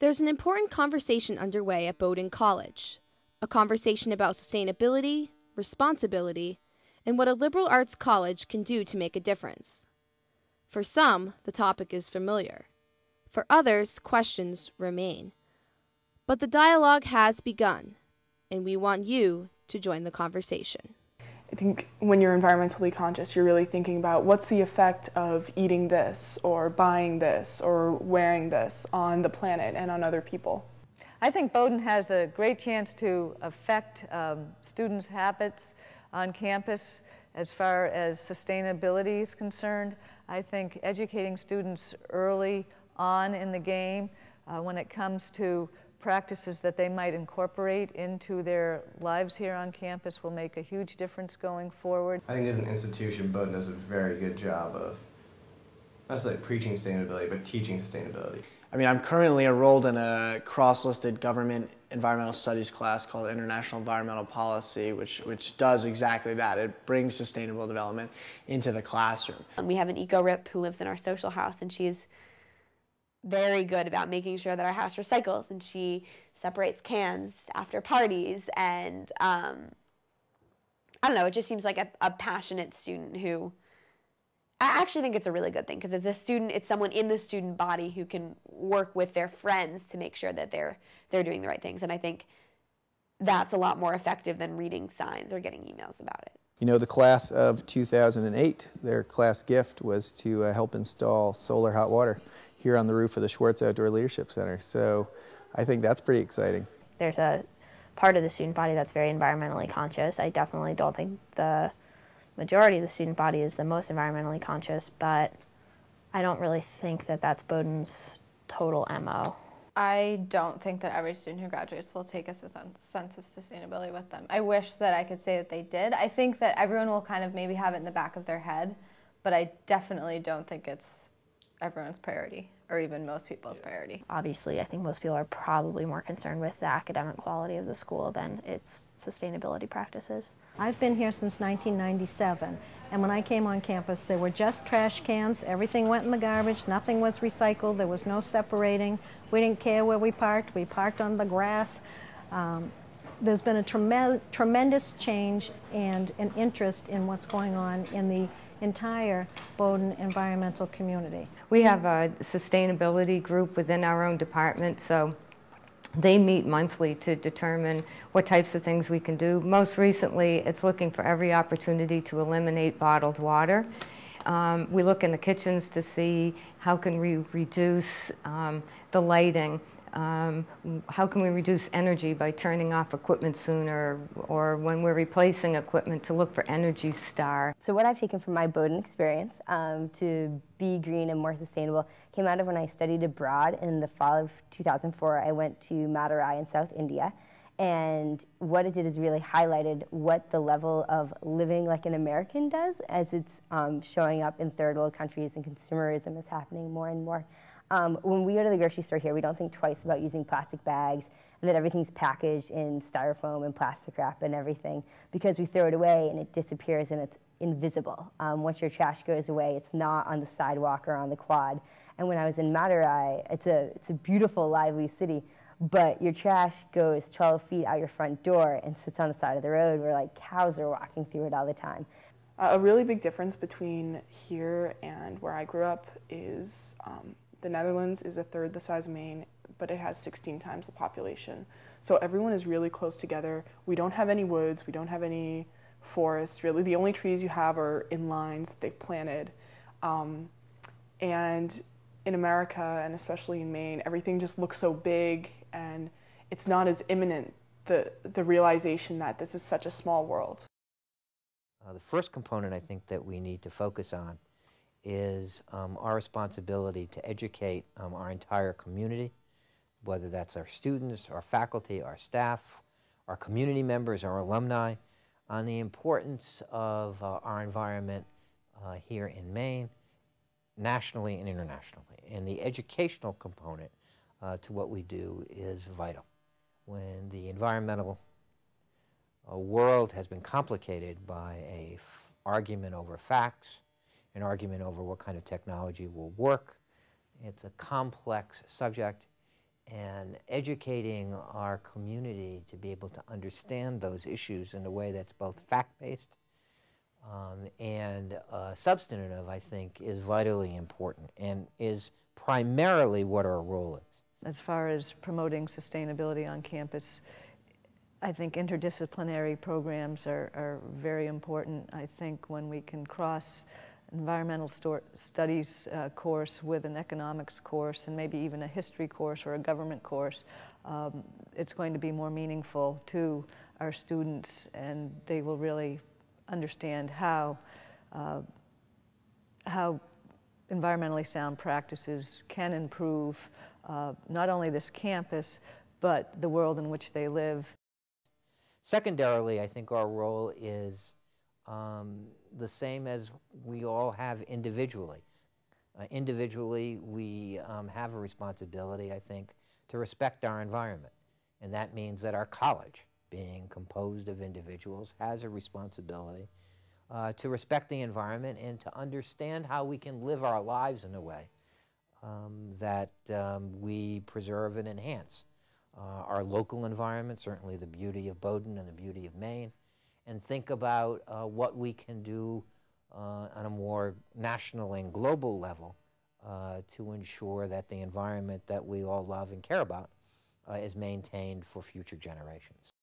There's an important conversation underway at Bowdoin College, a conversation about sustainability, responsibility, and what a liberal arts college can do to make a difference. For some, the topic is familiar. For others, questions remain. But the dialogue has begun, and we want you to join the conversation. I think when you're environmentally conscious, you're really thinking about what's the effect of eating this or buying this or wearing this on the planet and on other people. I think Bowdoin has a great chance to affect students' habits on campus as far as sustainability is concerned. I think educating students early on in the game when it comes to practices that they might incorporate into their lives here on campus will make a huge difference going forward. I think as an institution, Bowdoin does a very good job of not necessarily preaching sustainability, but teaching sustainability. I mean, I'm currently enrolled in a cross-listed government environmental studies class called International Environmental Policy, which does exactly that. It brings sustainable development into the classroom. We have an eco-rip who lives in our social house, and she's very good about making sure that our house recycles, and she separates cans after parties, and I don't know, it just seems like a passionate student who, I actually think it's a really good thing, because it's someone in the student body who can work with their friends to make sure that they're doing the right things, and I think that's a lot more effective than reading signs or getting emails about it. You know, the class of 2008, their class gift was to help install solar hot water here on the roof of the Schwartz Outdoor Leadership Center. So I think that's pretty exciting. There's a part of the student body that's very environmentally conscious. I definitely don't think the majority of the student body is the most environmentally conscious, but I don't really think that that's Bowdoin's total MO. I don't think that every student who graduates will take a sense of sustainability with them. I wish that I could say that they did. I think that everyone will kind of maybe have it in the back of their head, but I definitely don't think it's everyone's priority, or even most people's priority. Obviously, I think most people are probably more concerned with the academic quality of the school than its sustainability practices. I've been here since 1997, and when I came on campus, there were just trash cans. Everything went in the garbage. Nothing was recycled. There was no separating. We didn't care where we parked. We parked on the grass. There's been a tremendous change and an interest in what's going on in the entire Bowdoin environmental community. We have a sustainability group within our own department, so they meet monthly to determine what types of things we can do. Most recently, it's looking for every opportunity to eliminate bottled water. We look in the kitchens to see how can we reduce the lighting. How can we reduce energy by turning off equipment sooner, or when we're replacing equipment to look for Energy Star. So what I've taken from my Bowdoin experience to be green and more sustainable came out of when I studied abroad. In the fall of 2004, I went to Madurai in South India, and what it did is really highlighted what the level of living like an American does, as it's showing up in third world countries, and consumerism is happening more and more. When we go to the grocery store here, we don't think twice about using plastic bags, and that everything's packaged in styrofoam and plastic wrap and everything, because we throw it away and it disappears and it's invisible. Once your trash goes away, it's not on the sidewalk or on the quad. And when I was in Madurai, it's a beautiful, lively city, but your trash goes 12 feet out your front door and sits on the side of the road where like cows are walking through it all the time. A really big difference between here and where I grew up is the Netherlands is a third the size of Maine, but it has 16 times the population. So everyone is really close together. We don't have any woods, we don't have any forests, really. The only trees you have are in lines that they've planted. And in America, and especially in Maine, everything just looks so big, and it's not as imminent, the realization that this is such a small world. The first component I think that we need to focus on is our responsibility to educate our entire community, whether that's our students, our faculty, our staff, our community members, our alumni, on the importance of our environment here in Maine, nationally and internationally. And the educational component to what we do is vital. When the environmental world has been complicated by an argument over facts, an argument over what kind of technology will work. It's a complex subject, and educating our community to be able to understand those issues in a way that's both fact-based and substantive, I think, is vitally important and is primarily what our role is. As far as promoting sustainability on campus, I think interdisciplinary programs are very important. I think when we can cross environmental studies course with an economics course and maybe even a history course or a government course, it's going to be more meaningful to our students, and they will really understand how environmentally sound practices can improve not only this campus, but the world in which they live. Secondarily, I think our role is the same as we all have individually. Individually, we have a responsibility, I think, to respect our environment. And that means that our college, being composed of individuals, has a responsibility to respect the environment and to understand how we can live our lives in a way that we preserve and enhance our local environment, certainly the beauty of Bowdoin and the beauty of Maine, and think about what we can do on a more national and global level to ensure that the environment that we all love and care about is maintained for future generations.